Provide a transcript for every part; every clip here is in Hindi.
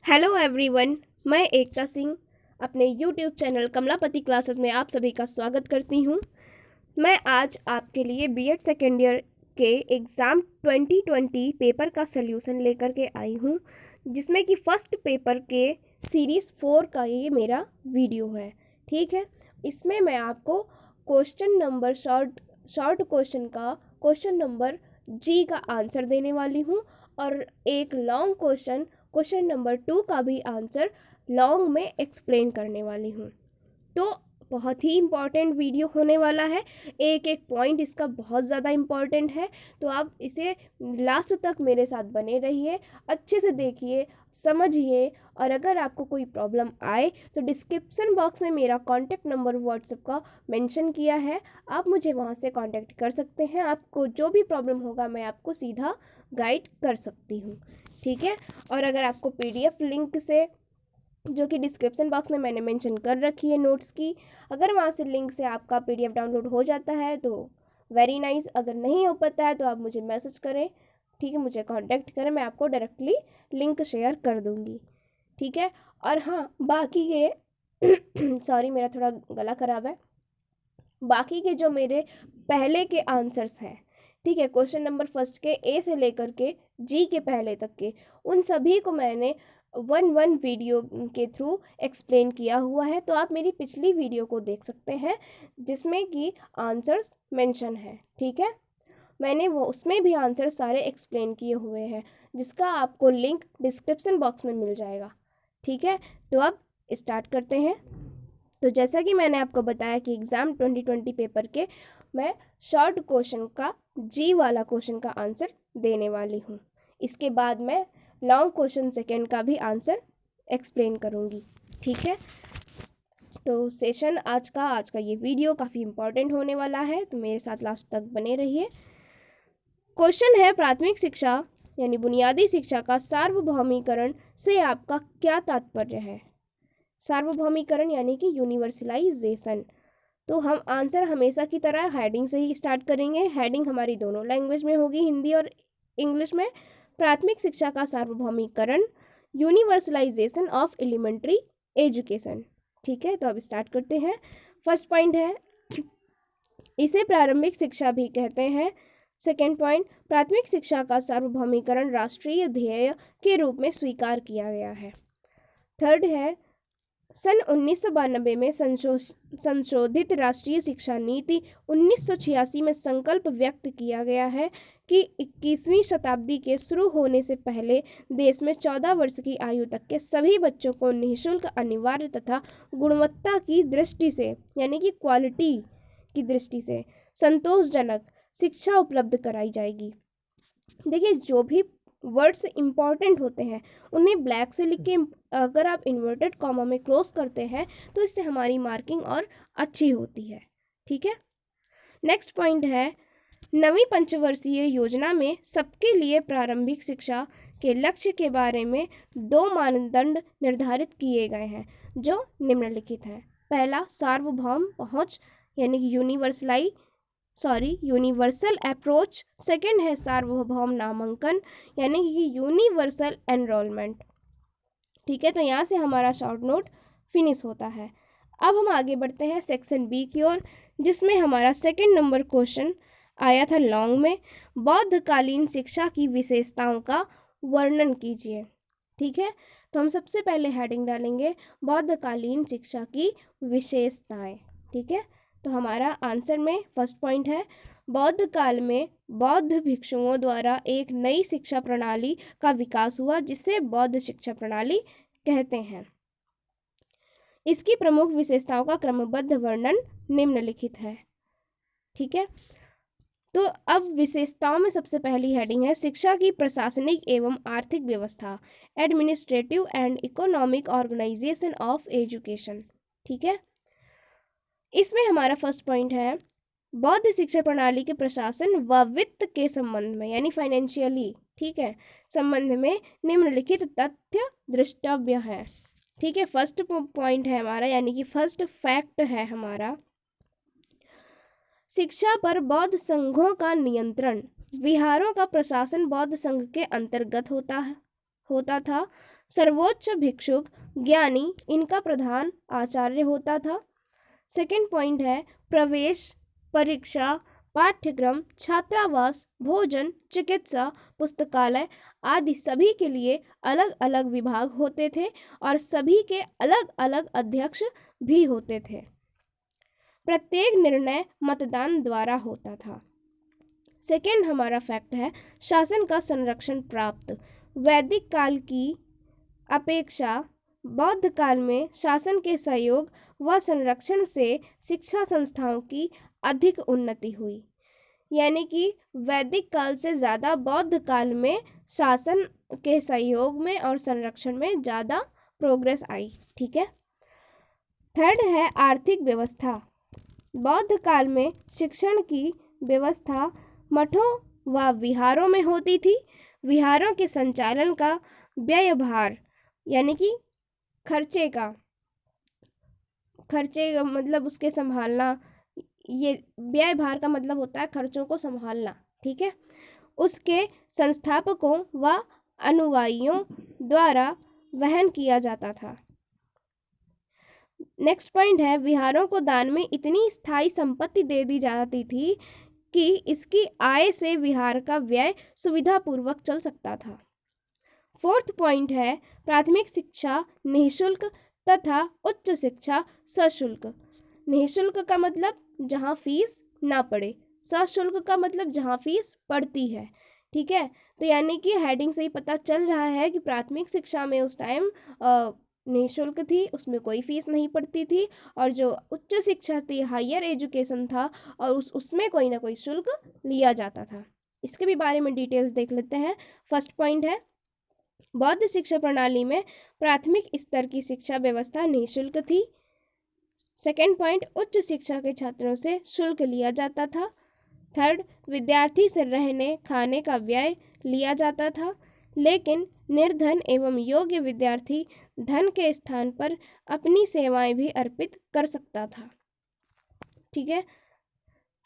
हेलो एवरीवन, मैं एकता सिंह अपने यूट्यूब चैनल कमलापति क्लासेस में आप सभी का स्वागत करती हूँ। मैं आज आपके लिए बीएड सेकेंड ईयर के एग्ज़ाम 2020 पेपर का सल्यूशन लेकर के आई हूँ, जिसमें कि फ़र्स्ट पेपर के सीरीज़ 4 का ये मेरा वीडियो है। ठीक है, इसमें मैं आपको क्वेश्चन नंबर शॉर्ट क्वेश्चन का क्वेश्चन नंबर जी का आंसर देने वाली हूँ और एक लॉन्ग क्वेश्चन नंबर 2 का भी आंसर लॉन्ग में एक्सप्लेन करने वाली हूँ। तो बहुत ही इम्पॉर्टेंट वीडियो होने वाला है। एक एक पॉइंट इसका बहुत ज़्यादा इम्पॉर्टेंट है, तो आप इसे लास्ट तक मेरे साथ बने रहिए, अच्छे से देखिए, समझिए। और अगर आपको कोई प्रॉब्लम आए तो डिस्क्रिप्शन बॉक्स में मेरा कॉन्टैक्ट नंबर व्हाट्सएप का मेंशन किया है, आप मुझे वहाँ से कॉन्टैक्ट कर सकते हैं। आपको जो भी प्रॉब्लम होगा मैं आपको सीधा गाइड कर सकती हूँ। ठीक है, और अगर आपको पीडीएफ लिंक से, जो कि डिस्क्रिप्शन बॉक्स में मैंने मेंशन कर रखी है नोट्स की, अगर वहाँ से लिंक से आपका पीडीएफ डाउनलोड हो जाता है तो वेरी नाइस। अगर नहीं हो पाता है तो आप मुझे मैसेज करें, ठीक है, मुझे कांटेक्ट करें, मैं आपको डायरेक्टली लिंक शेयर कर दूँगी। ठीक है, और हाँ, बाकी के सॉरी, मेरा थोड़ा गला ख़राब है। बाकी के जो मेरे पहले के आंसर्स हैं, ठीक है, क्वेश्चन नंबर फर्स्ट के ए से लेकर के जी के पहले तक के, उन सभी को मैंने वन वीडियो के थ्रू एक्सप्लेन किया हुआ है। तो आप मेरी पिछली वीडियो को देख सकते हैं जिसमें कि आंसर्स मेंशन है। ठीक है, मैंने वो उसमें भी आंसर सारे एक्सप्लेन किए हुए हैं, जिसका आपको लिंक डिस्क्रिप्शन बॉक्स में मिल जाएगा। ठीक है, तो अब स्टार्ट करते हैं। तो जैसा कि मैंने आपको बताया कि एग्ज़ाम 2020 पेपर के मैं शॉर्ट क्वेश्चन का जी वाला क्वेश्चन का आंसर देने वाली हूँ। इसके बाद मैं लॉन्ग क्वेश्चन सेकंड का भी आंसर एक्सप्लेन करूँगी। ठीक है, तो सेशन आज का ये वीडियो काफ़ी इम्पॉर्टेंट होने वाला है, तो मेरे साथ लास्ट तक बने रहिए। क्वेश्चन है, प्राथमिक शिक्षा यानी बुनियादी शिक्षा का सार्वभौमिकरण से आपका क्या तात्पर्य है? सार्वभौमिकरण यानी कि यूनिवर्सलाइजेशन। तो हम आंसर हमेशा की तरह हेडिंग से ही स्टार्ट करेंगे। हेडिंग हमारी दोनों लैंग्वेज में होगी, हिंदी और इंग्लिश में। प्राथमिक शिक्षा का सार्वभौमिकरण, यूनिवर्सलाइजेशन ऑफ एलिमेंट्री एजुकेशन। ठीक है, तो अब स्टार्ट करते हैं। फर्स्ट पॉइंट है, इसे प्रारंभिक शिक्षा भी कहते हैं। सेकेंड पॉइंट, प्राथमिक शिक्षा का सार्वभौमिकरण राष्ट्रीय ध्येय के रूप में स्वीकार किया गया है। थर्ड है, सन 1992 में संशोधित राष्ट्रीय शिक्षा नीति 1986 में संकल्प व्यक्त किया गया है कि 21वीं शताब्दी के शुरू होने से पहले देश में 14 वर्ष की आयु तक के सभी बच्चों को निःशुल्क, अनिवार्य तथा गुणवत्ता की दृष्टि से यानी कि क्वालिटी की दृष्टि से संतोषजनक शिक्षा उपलब्ध कराई जाएगी। देखिए, जो भी वर्ड्स इंपॉर्टेंट होते हैं उन्हें ब्लैक से लिख के अगर आप इन्वर्टेड कॉमा में क्लोज करते हैं तो इससे हमारी मार्किंग और अच्छी होती है। ठीक है, नेक्स्ट पॉइंट है, नवीं पंचवर्षीय योजना में सबके लिए प्रारंभिक शिक्षा के लक्ष्य के बारे में 2 मानदंड निर्धारित किए गए हैं जो निम्नलिखित हैं। पहला, सार्वभौम पहुंच यानी कि यूनिवर्सल अप्रोच। सेकंड है सार्वभौम नामांकन यानी कि यूनिवर्सल एनरोलमेंट। ठीक है, तो यहाँ से हमारा शॉर्ट नोट फिनिश होता है। अब हम आगे बढ़ते हैं सेक्शन बी की ओर, जिसमें हमारा सेकंड नंबर क्वेश्चन आया था लॉन्ग में, बौद्धकालीन शिक्षा की विशेषताओं का वर्णन कीजिए। ठीक है, तो हम सबसे पहले हेडिंग डालेंगे बौद्धकालीन शिक्षा की विशेषताएं। ठीक है, तो हमारा आंसर में फर्स्ट पॉइंट है, बौद्ध काल में बौद्ध भिक्षुओं द्वारा एक नई शिक्षा प्रणाली का विकास हुआ जिसे बौद्ध शिक्षा प्रणाली कहते हैं। इसकी प्रमुख विशेषताओं का क्रमबद्ध वर्णन निम्नलिखित है। ठीक है, तो अब विशेषताओं में सबसे पहली हेडिंग है, शिक्षा की प्रशासनिक एवं आर्थिक व्यवस्था, administrative and economic organisation of education. ठीक है, इसमें हमारा फर्स्ट पॉइंट है, बौद्ध शिक्षा प्रणाली के प्रशासन व वित्त के संबंध में यानी फाइनेंशियली, ठीक है, संबंध में निम्नलिखित तथ्य दृष्टव्य है। ठीक है, फर्स्ट पॉइंट है हमारा यानी कि फर्स्ट फैक्ट है हमारा, शिक्षा पर बौद्ध संघों का नियंत्रण, विहारों का प्रशासन बौद्ध संघ के अंतर्गत होता था। सर्वोच्च भिक्षुक ज्ञानी इनका प्रधान आचार्य होता था। सेकंड पॉइंट है प्रवेश, परीक्षा, पाठ्यक्रम, छात्रावास, भोजन, चिकित्सा, पुस्तकालय आदि सभी के लिए अलग अलग विभाग होते थे और सभी के अलग अलग अध्यक्ष भी होते थे। प्रत्येक निर्णय मतदान द्वारा होता था। सेकंड हमारा फैक्ट है शासन का संरक्षण प्राप्त। वैदिक काल की अपेक्षा बौद्ध काल में शासन के सहयोग व संरक्षण से शिक्षा संस्थाओं की अधिक उन्नति हुई। यानी कि वैदिक काल से ज़्यादा बौद्ध काल में शासन के सहयोग में और संरक्षण में ज़्यादा प्रोग्रेस आई। ठीक है। थर्ड है आर्थिक व्यवस्था। बौद्ध काल में शिक्षण की व्यवस्था मठों व विहारों में होती थी। विहारों के संचालन का व्ययभार यानी कि खर्चे का मतलब उसके संभालना, ये व्यय भार का मतलब होता है खर्चों को संभालना। ठीक है। उसके संस्थापकों व अनुयायियों द्वारा वहन किया जाता था। नेक्स्ट पॉइंट है विहारों को दान में इतनी स्थायी संपत्ति दे दी जाती थी कि इसकी आय से विहार का व्यय सुविधापूर्वक चल सकता था। फोर्थ पॉइंट है प्राथमिक शिक्षा निःशुल्क तथा उच्च शिक्षा सशुल्क। निःशुल्क का मतलब जहाँ फीस ना पड़े, सशुल्क का मतलब जहाँ फीस पड़ती है। ठीक है। तो यानी कि हेडिंग से ही पता चल रहा है कि प्राथमिक शिक्षा में उस टाइम निःशुल्क थी, उसमें कोई फीस नहीं पड़ती थी, और जो उच्च शिक्षा थी, हायर एजुकेशन था, और उसमें कोई ना कोई शुल्क लिया जाता था। इसके भी बारे में डिटेल्स देख लेते हैं। फर्स्ट पॉइंट है बौद्ध शिक्षा प्रणाली में प्राथमिक स्तर की शिक्षा व्यवस्था निःशुल्क थी। सेकेंड पॉइंट उच्च शिक्षा के छात्रों से शुल्क लिया जाता था। थर्ड विद्यार्थी से रहने खाने का व्यय लिया जाता था, लेकिन निर्धन एवं योग्य विद्यार्थी धन के स्थान पर अपनी सेवाएं भी अर्पित कर सकता था। ठीक है।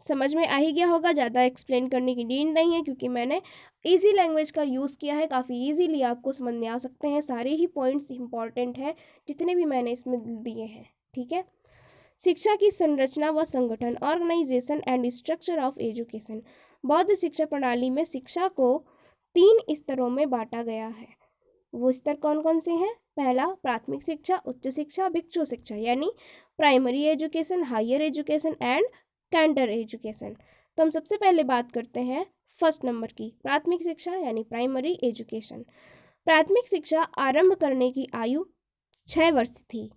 समझ में आ ही गया होगा, ज़्यादा एक्सप्लेन करने की नीड नहीं है क्योंकि मैंने इजी लैंग्वेज का यूज़ किया है। काफ़ी इजीली आपको समझ में आ सकते हैं। सारे ही पॉइंट्स इंपॉर्टेंट हैं जितने भी मैंने इसमें दिए हैं। ठीक है। शिक्षा की संरचना व संगठन, organisation and structure of education. बौद्ध शिक्षा प्रणाली में शिक्षा को 3 स्तरों में बांटा गया है। वो स्तर कौन कौन से हैं? पहला प्राथमिक शिक्षा, उच्च शिक्षा, भिक्षु शिक्षा यानी primary education, higher education and cantor education. तो हम सबसे पहले बात करते हैं फर्स्ट नंबर की, प्राथमिक शिक्षा यानी प्राइमरी एजुकेशन। प्राथमिक शिक्षा आरंभ करने की आयु 6 वर्ष थी।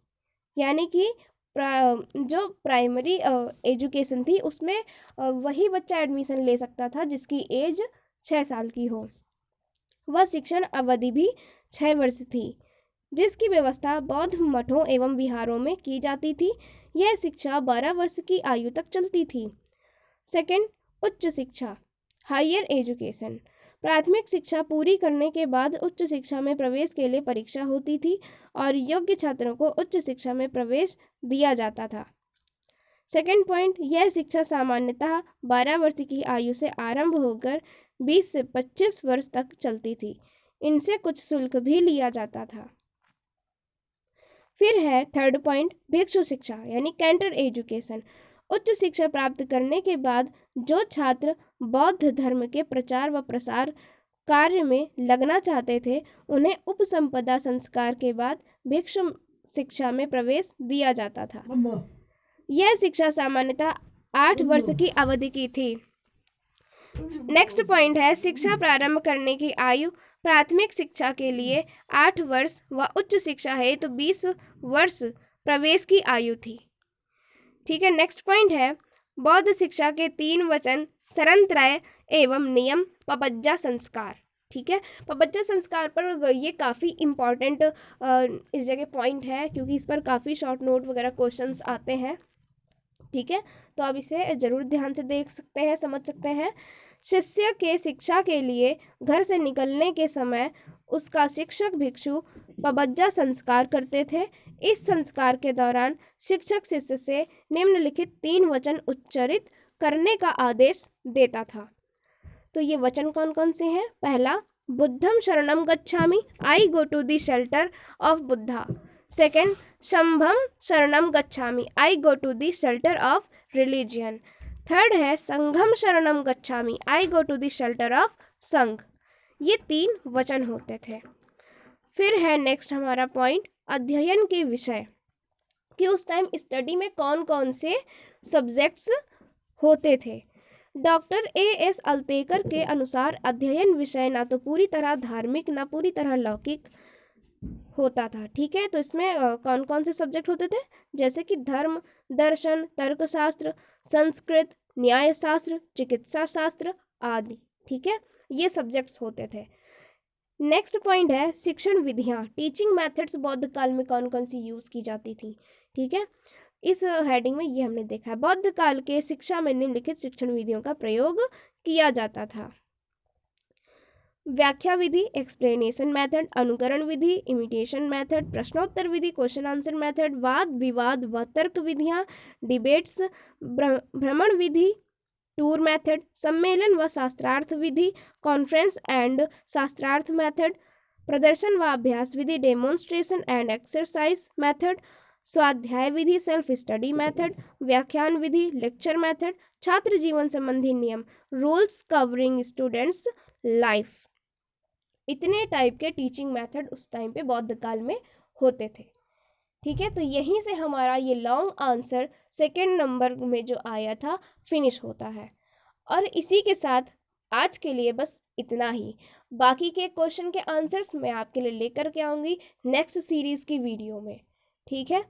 यानी कि जो प्राइमरी एजुकेशन थी उसमें वही बच्चा एडमिशन ले सकता था जिसकी एज 6 साल की हो। वह शिक्षण अवधि भी 6 वर्ष थी, जिसकी व्यवस्था बौद्ध मठों एवं विहारों में की जाती थी। यह शिक्षा 12 वर्ष की आयु तक चलती थी। सेकंड उच्च शिक्षा, हायर एजुकेशन। प्राथमिक शिक्षा पूरी करने के बाद उच्च शिक्षा में प्रवेश के लिए परीक्षा होती थी और योग्य छात्रों को उच्च शिक्षा में प्रवेश दिया जाता था। सेकंड पॉइंट, यह शिक्षा सामान्यतः 12 वर्ष की आयु से आरंभ होकर 20 से 25 वर्ष तक चलती थी। इनसे कुछ शुल्क भी लिया जाता था। फिर है थर्ड पॉइंट, भिक्षु शिक्षा यानी कैंटर एजुकेशन। उच्च शिक्षा प्राप्त करने के बाद जो छात्र बौद्ध धर्म के प्रचार व प्रसार कार्य में लगना चाहते थे उन्हें उपसंपदा संस्कार के बाद भिक्षु शिक्षा में प्रवेश दिया जाता था। यह शिक्षा सामान्यतः 8 वर्ष की अवधि की थी। नेक्स्ट पॉइंट है शिक्षा प्रारंभ करने की आयु। प्राथमिक शिक्षा के लिए 8 वर्ष व उच्च शिक्षा है तो 20 वर्ष प्रवेश की आयु थी। ठीक है। नेक्स्ट पॉइंट है बौद्ध शिक्षा के 3 वचन, शरणत्रय एवं नियम, पपज्जा संस्कार। ठीक है। पपज्जा संस्कार पर ये काफ़ी इम्पॉर्टेंट इस जगह पॉइंट है क्योंकि इस पर काफ़ी शॉर्ट नोट वगैरह क्वेश्चंस आते हैं। ठीक है। तो आप इसे ज़रूर ध्यान से देख सकते हैं, समझ सकते हैं। शिष्य के शिक्षा के लिए घर से निकलने के समय उसका शिक्षक भिक्षु पपज्जा संस्कार करते थे। इस संस्कार के दौरान शिक्षक शिष्य से निम्नलिखित 3 वचन उच्चारित करने का आदेश देता था। तो ये वचन कौन कौन से हैं? पहला, बुद्धम शरणम गच्छामि, I go to the shelter of Buddha. Second, शंभम शरणम गच्छामि, I go to the shelter of religion. Third है संघम शरणम गच्छामि, I go to the shelter of Sangha. ये 3 वचन होते थे। फिर है नेक्स्ट हमारा पॉइंट अध्ययन के विषय, कि उस टाइम स्टडी में कौन कौन से सब्जेक्ट्स होते थे। Doctor A.S. अल्तेकर के अनुसार अध्ययन विषय ना तो पूरी तरह धार्मिक ना पूरी तरह लौकिक होता था। ठीक है, तो इसमें कौन कौन से सब्जेक्ट होते थे, जैसे कि धर्म, दर्शन, तर्कशास्त्र, संस्कृत, न्यायशास्त्र, चिकित्सा शास्त्र आदि। ठीक है, ये सब्जेक्ट्स होते थे। नेक्स्ट पॉइंट है शिक्षण विधियाँ, टीचिंग मेथड्स बौद्ध काल में कौन कौन सी यूज़ की जाती थी। ठीक है, इस हेडिंग में ये हमने देखा है। बौद्ध काल के शिक्षा में निम्नलिखित शिक्षण विधियों का प्रयोग किया जाता था। व्याख्या विधि, एक्सप्लेनेशन मेथड, अनुकरण विधि, इमिटेशन मेथड, प्रश्नोत्तर विधि, क्वेश्चन आंसर मेथड, वाद विवाद व तर्क विधियाँ, डिबेट्स, भ्रमण विधि, टूर मेथड, सम्मेलन व शास्त्रार्थ विधि, कॉन्फ्रेंस एंड शास्त्रार्थ मेथड, प्रदर्शन व अभ्यास विधि, डेमोन्स्ट्रेशन एंड एक्सरसाइज मेथड, स्वाध्याय विधि, सेल्फ स्टडी मेथड, व्याख्यान विधि, लेक्चर मेथड, छात्र जीवन संबंधी नियम, रूल्स कवरिंग स्टूडेंट्स लाइफ। इतने टाइप के टीचिंग मेथड उस टाइम पे बौद्ध काल में होते थे। ठीक है, तो यहीं से हमारा ये लॉन्ग आंसर सेकंड नंबर में जो आया था फिनिश होता है। और इसी के साथ आज के लिए बस इतना ही। बाकी के क्वेश्चन के आंसर्स मैं आपके लिए लेकर के आऊँगी नेक्स्ट सीरीज़ की वीडियो में। ठीक है,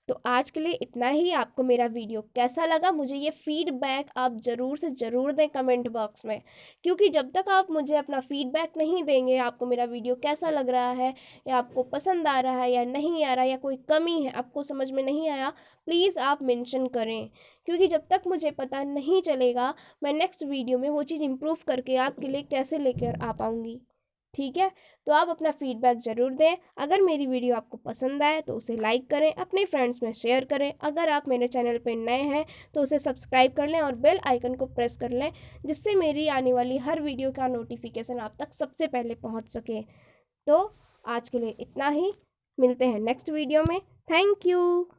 तो आज के लिए इतना ही। आपको मेरा वीडियो कैसा लगा मुझे ये फीडबैक आप ज़रूर से ज़रूर दें कमेंट बॉक्स में, क्योंकि जब तक आप मुझे अपना फीडबैक नहीं देंगे आपको मेरा वीडियो कैसा लग रहा है, या आपको पसंद आ रहा है या नहीं आ रहा, या कोई कमी है आपको समझ में नहीं आया, प्लीज़ आप मेंशन करें, क्योंकि जब तक मुझे पता नहीं चलेगा मैं नेक्स्ट वीडियो में वो चीज़ इम्प्रूव करके आपके लिए कैसे लेकर आ पाऊँगी। ठीक है, तो आप अपना फीडबैक ज़रूर दें। अगर मेरी वीडियो आपको पसंद आए तो उसे लाइक करें, अपने फ्रेंड्स में शेयर करें। अगर आप मेरे चैनल पर नए हैं तो उसे सब्सक्राइब कर लें और बेल आइकन को प्रेस कर लें, जिससे मेरी आने वाली हर वीडियो का नोटिफिकेशन आप तक सबसे पहले पहुंच सके। तो आज के लिए इतना ही, मिलते हैं नेक्स्ट वीडियो में। Thank you.